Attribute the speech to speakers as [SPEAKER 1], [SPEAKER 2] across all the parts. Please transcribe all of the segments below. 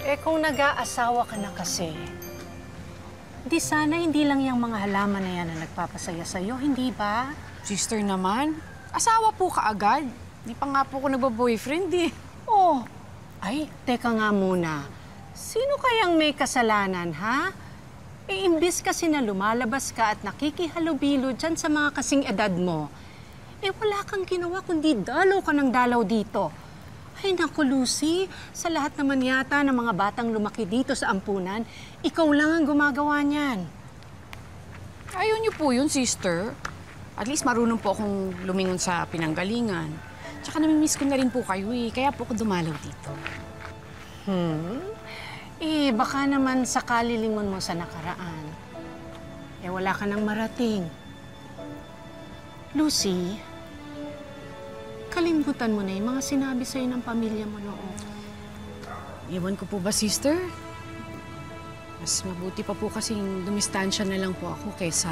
[SPEAKER 1] Kung nag-aasawa ka na kasi, di sana hindi lang yung mga halaman na yan na nagpapasaya sa'yo, hindi ba?
[SPEAKER 2] Sister naman, asawa po ka agad. Di pa nga po ako nagbo-boyfriend eh.
[SPEAKER 1] Oh, ay, teka nga muna. Sino kayang may kasalanan, ha? Imbis kasi na lumalabas ka at nakikihalubilo dyan sa mga kasing edad mo, wala kang ginawa kundi dalaw ka ng dalaw dito. Ay, naku, Lucy, sa lahat naman yata ng mga batang lumaki dito sa ampunan, ikaw lang ang gumagawa niyan.
[SPEAKER 2] Ayaw niyo po yun, sister. At least marunong po akong lumingon sa pinanggalingan. Tsaka namimiss ko na rin po kayo eh, kaya po ako dumalaw dito.
[SPEAKER 1] Baka naman sa kalilingon mo sa nakaraan, wala ka nang marating. Lucy, kalimutan mo na yung mga sinabi sa'yo ng pamilya mo noon.
[SPEAKER 2] Iwan ko po ba, sister? Mas mabuti pa po kasing dumistansya na lang po ako kaysa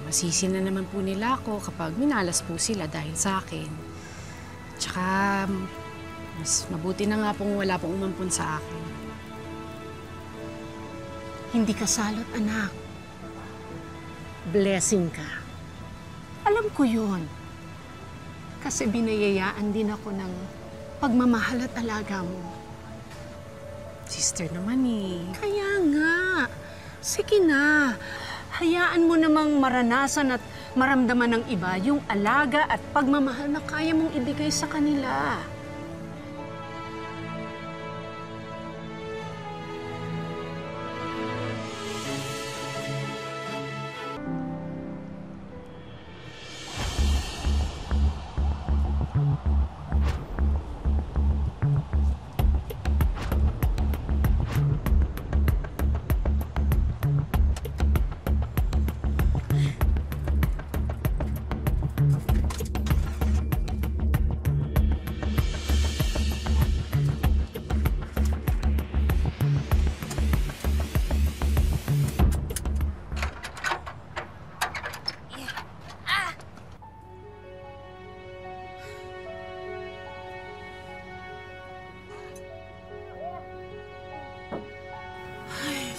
[SPEAKER 2] masisi na naman po nila ako kapag minalas po sila dahil sa akin. Tsaka, mas mabuti na nga pong wala pong umampun sa akin.
[SPEAKER 1] Hindi ka salot, anak. Blessing ka. Alam ko yun. Kasi binayayaan din ako ng pagmamahal at alaga mo.
[SPEAKER 2] Sister naman eh.
[SPEAKER 1] Kaya nga. Sige na. Hayaan mo namang maranasan at maramdaman ng iba yung alaga at pagmamahal na kaya mong ibigay sa kanila.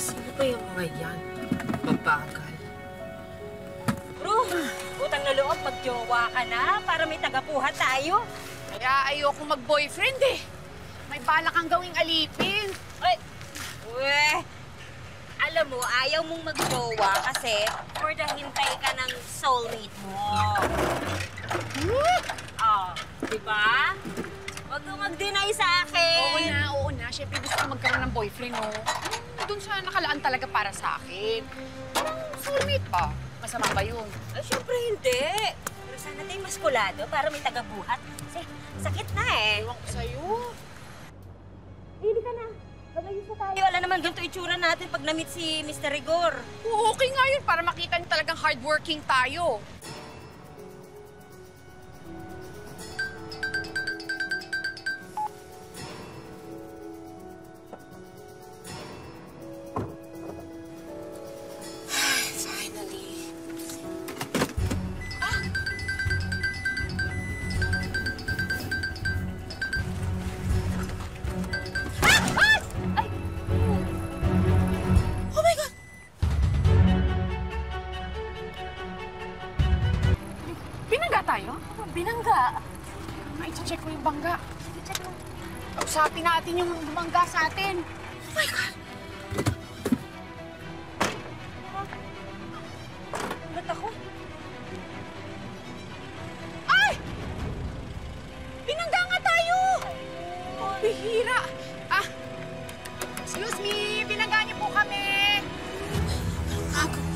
[SPEAKER 3] Ano ba yung mga yan? Mabagal.
[SPEAKER 4] Bro, utang na loob, magjowa ka na para may tagapuhat tayo.
[SPEAKER 2] Kaya ayoko mag-boyfriend eh. May balak kang gawing alipin.
[SPEAKER 4] Ay, alam mo, ayaw mong magjowa kasi for the hintay ka ng soulmate mo. Di ba? Huwag kang mag-deny sa akin.
[SPEAKER 2] Oo na. Siyempre gusto ko magkaroon ng boyfriend, no? Doon siya nakalaan talaga para sa akin. Parang soulmate ba? Masama ba yun?
[SPEAKER 4] Ay, syempre hindi. Pero sana tayong maskulado para may tagabuhat. Kasi sakit na eh.
[SPEAKER 2] Ewan ko sa'yo.
[SPEAKER 4] Hindi ka na. Mag-ayos na tayo. Wala naman ganito itsura natin pag na-meet si Mr. Rigor.
[SPEAKER 2] Oo, okay nga yun para makita niyo talagang hardworking tayo. Binangga. Ay, check ko yung bangga. Check mo. Usapin natin yung bumangga sa atin. Oh my God!
[SPEAKER 4] Ba't ako?
[SPEAKER 2] Ay! Binangga nga tayo! Bihira! Excuse me, binangga niyo po kami.
[SPEAKER 3] Ako.